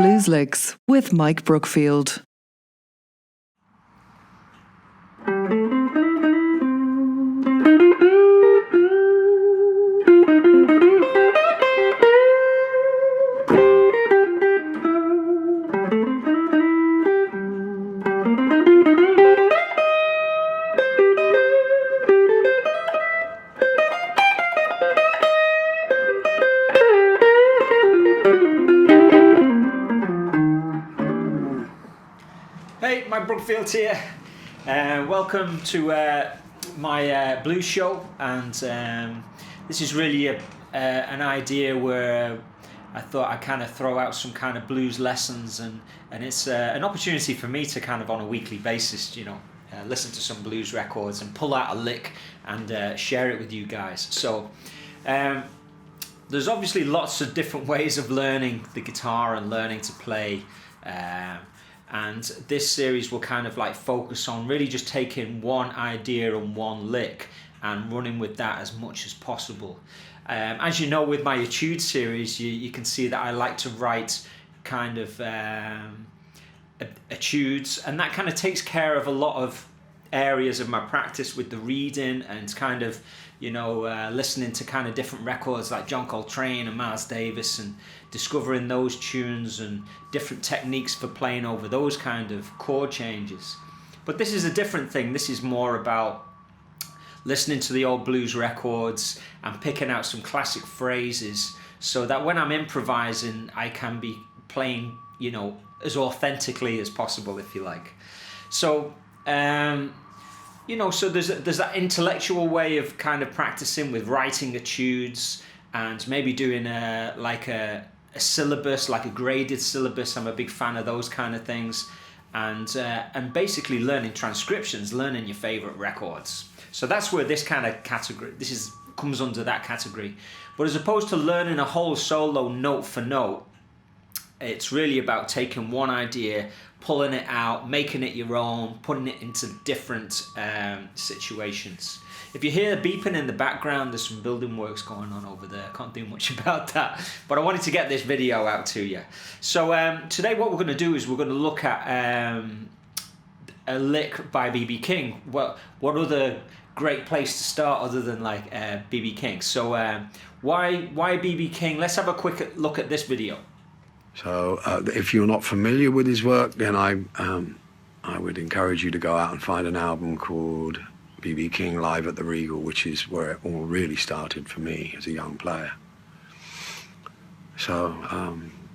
Blues Licks with Mike Brookfield. Hey, Mike Brookfield here. Welcome to my blues show, and this is really an idea where I thought I'd kind of throw out some kind of blues lessons, and it's an opportunity for me to kind of on a weekly basis, listen to some blues records and pull out a lick and share it with you guys. So there's obviously lots of different ways of learning the guitar and learning to play. And this series will kind of like focus on really just taking one idea and one lick and running with that as much as possible. As you know, with my Etude series, you can see that I like to write kind of etudes, and that kind of takes care of a lot of areas of my practice with the reading and kind of, listening to kind of different records like John Coltrane and Miles Davis and discovering those tunes and different techniques for playing over those kind of chord changes. But this is a different thing. This is more about listening to the old blues records and picking out some classic phrases so that when I'm improvising, I can be playing, as authentically as possible, if you like. So, so there's that intellectual way of kind of practicing with writing etudes and maybe doing a syllabus, like a graded syllabus. I'm a big fan of those kind of things, and basically learning transcriptions, learning your favorite records. So that's where this kind of category, comes under that category. But as opposed to learning a whole solo note for note, it's really about taking one idea, pulling it out, making it your own, putting it into different situations. If you hear beeping in the background, there's some building works going on over there. I can't do much about that, but I wanted to get this video out to you. So today what we're going to do is we're going to look at a lick by B.B. King. What other great place to start other than like B.B. King? So why B.B. King? Let's have a quick look at this video. So if you're not familiar with his work, then I would encourage you to go out and find an album called B.B. King Live at the Regal, which is where it all really started for me as a young player. So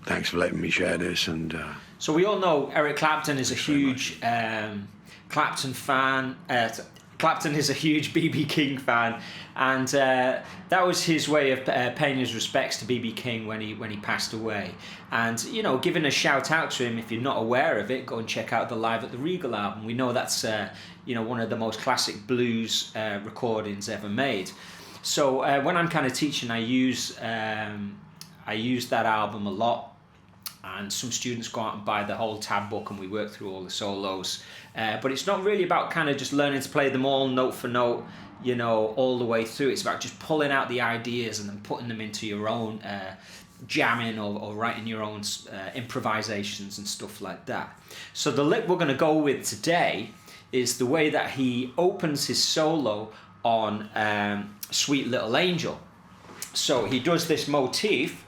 thanks for letting me share this. And so we all know Eric Clapton is a huge Clapton fan. Clapton is a huge B.B. King fan, and that was his way of paying his respects to B.B. King when he passed away. And giving a shout out to him. If you're not aware of it, go and check out the Live at the Regal album. We know that's one of the most classic blues recordings ever made. So when I'm kind of teaching, I use that album a lot. And some students go out and buy the whole tab book, and we work through all the solos. But it's not really about kind of just learning to play them all note for note, all the way through. It's about just pulling out the ideas and then putting them into your own jamming or writing your own improvisations and stuff like that. So the lick we're going to go with today is the way that he opens his solo on Sweet Little Angel. So he does this motif.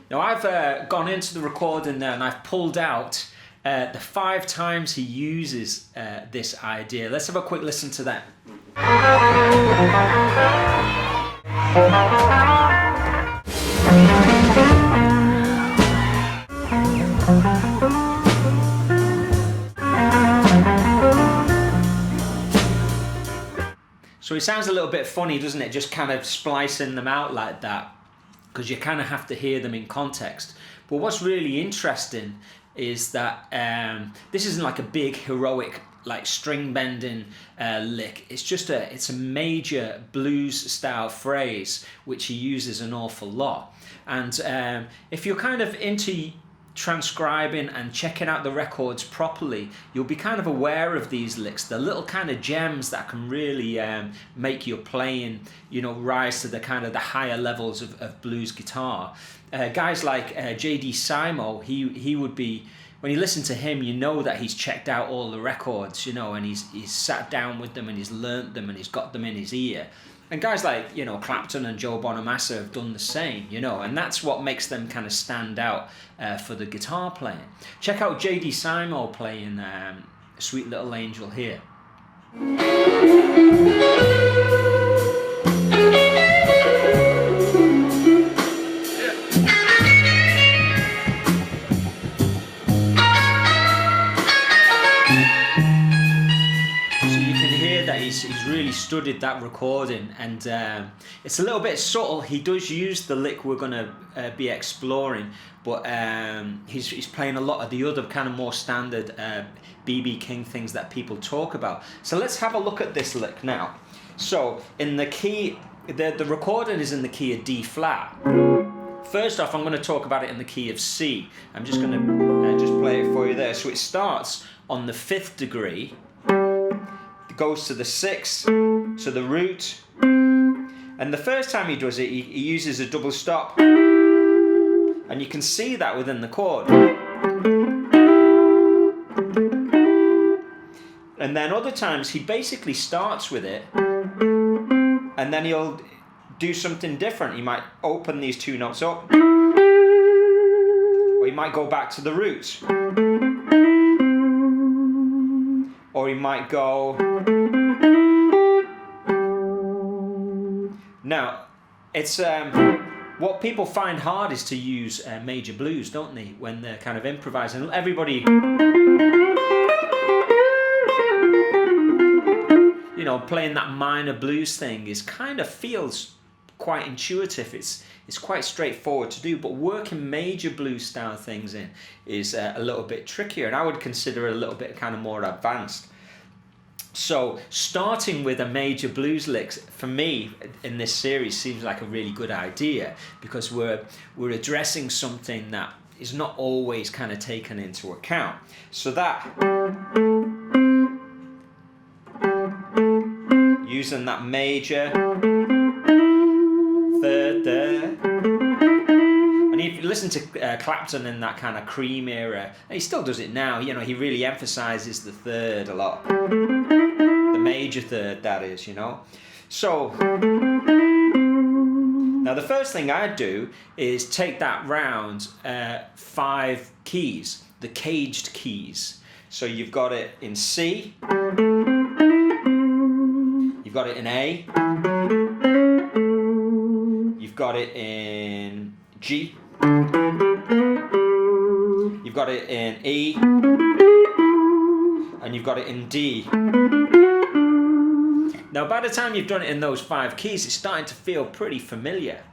Now I've gone into the recording there and I've pulled out the 5 times he uses this idea. Let's have a quick listen to that. So it sounds a little bit funny, doesn't it? Just kind of splicing them out like that, because you kind of have to hear them in context. But what's really interesting is that this isn't like a big heroic like string bending lick. It's a major blues style phrase which he uses an awful lot. And if you're kind of into transcribing and checking out the records properly, you'll be kind of aware of these licks. They're little kind of gems that can really make your playing, rise to the kind of the higher levels of blues guitar. Guys like J.D. Simo, he would be, when you listen to him, you know that he's checked out all the records, and he's sat down with them and he's learnt them and he's got them in his ear. And guys like, Clapton and Joe Bonamassa have done the same, and that's what makes them kind of stand out for the guitar playing. Check out J.D. Simo playing Sweet Little Angel here. He's really studied that recording, and it's a little bit subtle. He does use the lick we're going to be exploring, but he's playing a lot of the other kind of more standard B.B. King things that people talk about. So let's have a look at this lick now. So in the key, the recording is in the key of D flat. First off, I'm going to talk about it in the key of C. I'm just going to just play it for you there. So it starts on the 5th degree, goes to the 6th, to the root, and the first time he does it, he uses a double stop, and you can see that within the chord. And then other times he basically starts with it, and then he'll do something different. He might open these two notes up, or he might go back to the root, or he might go. Now, it's what people find hard is to use major blues, don't they, when they're kind of improvising. Everybody, playing that minor blues thing feels quite intuitive. It's quite straightforward to do, but working major blues style things in is a little bit trickier, and I would consider it a little bit kind of more advanced. So starting with a major blues lick for me in this series seems like a really good idea, because we're addressing something that is not always kind of taken into account. So that, using that major third there. And if you listen to Clapton in that kind of Cream era, and he still does it now, he really emphasizes the third a lot. The major third, that is, So, now the first thing I'd do is take that round 5 keys, the caged keys. So you've got it in C, you've got it in A, you've got it in G, you've got it in E, and you've got it in D. Now, by the time you've done it in those 5 keys, it's starting to feel pretty familiar.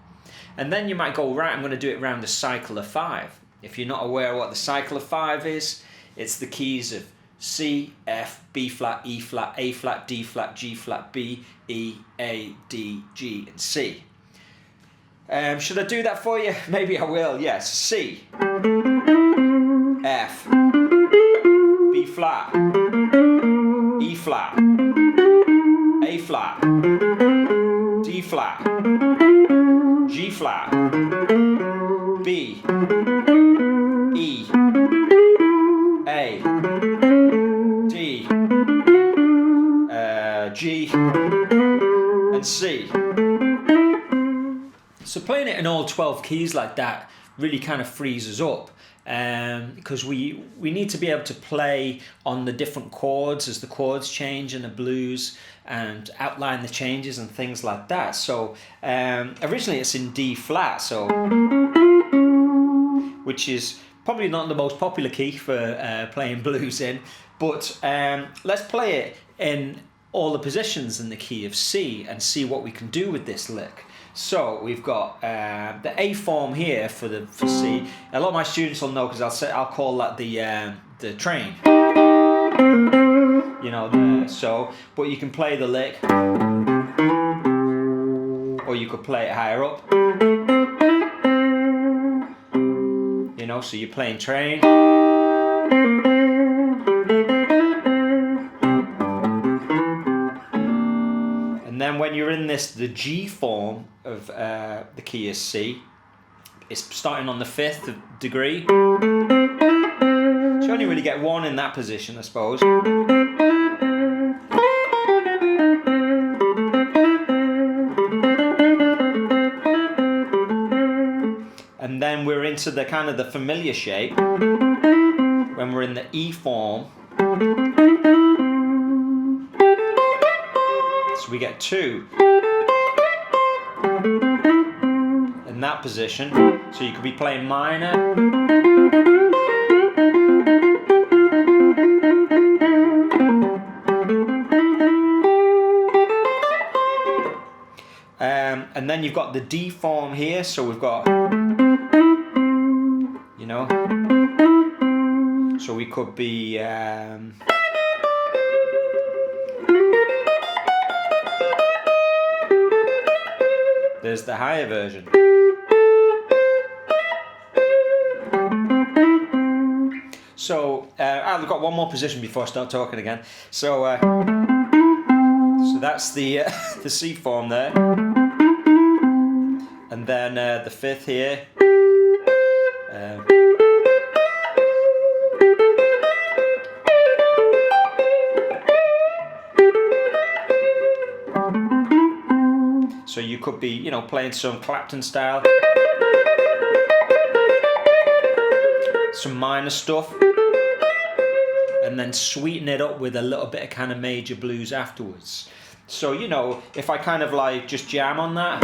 And then you might go, right, I'm going to do it around the cycle of 5. If you're not aware of what the cycle of 5 is, it's the keys of C, F, B flat, E flat, A flat, D flat, G flat, B, E, A, D, G, and C. Should I do that for you? Maybe I will, yes. C, F, B flat, E flat, A flat, D flat, G flat, B, E, A, D, G, and C. So playing it in all 12 keys like that really kind of frees us up, because we need to be able to play on the different chords as the chords change in the blues, and outline the changes and things like that. So originally it's in D flat, so which is probably not the most popular key for playing blues in, but let's play it in all the positions in the key of C and see what we can do with this lick. So we've got the A form here for C. A lot of my students will know, because I'll call that the train. But you can play the lick, or you could play it higher up. You know, so you're playing train. And then when you're in the G form of the key is C, it's starting on the 5th degree. So you only really get one in that position, I suppose. And then we're into the kind of the familiar shape when we're in the E form. So we get 2 in that position. So you could be playing minor. And then you've got the D form here, so we've got, you know, so we could be there's the higher version. So I've got one more position before I start talking again. So so that's the the C form there. And then the 5th here. So you could be, you know, playing some Clapton style, some minor stuff, and then sweeten it up with a little bit of kind of major blues afterwards. So, you know, if I kind of like just jam on that.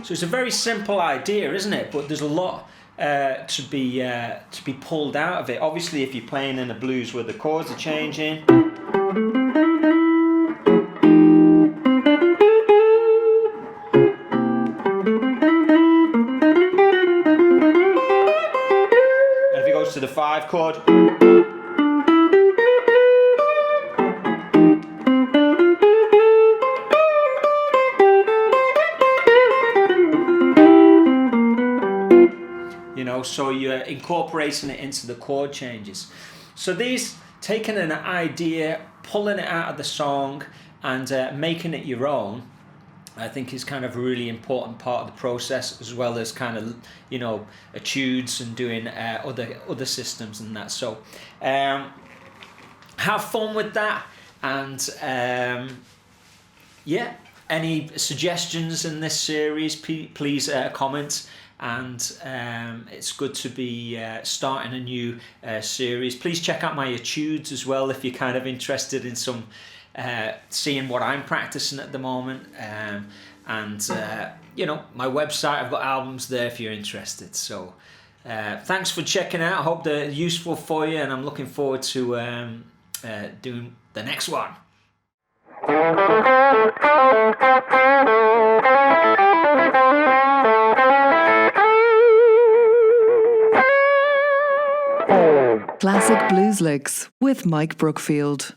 So it's a very simple idea, isn't it? But there's a lot to be pulled out of it. Obviously, if you're playing in a blues where the chords are changing, and if it goes to the 5 chord. So you're incorporating it into the chord changes. So these, taking an idea, pulling it out of the song and making it your own, I think is kind of a really important part of the process, as well as kind of, you know, etudes and doing other systems and that. So have fun with that, and yeah, any suggestions in this series, please comment. And it's good to be starting a new series. Please check out my etudes as well if you're kind of interested in some seeing what I'm practicing at the moment. And you know, my website, I've got albums there if you're interested. So thanks for checking out. I hope they're useful for you, and I'm looking forward to doing the next one. Classic Blues Licks with Mike Brookfield.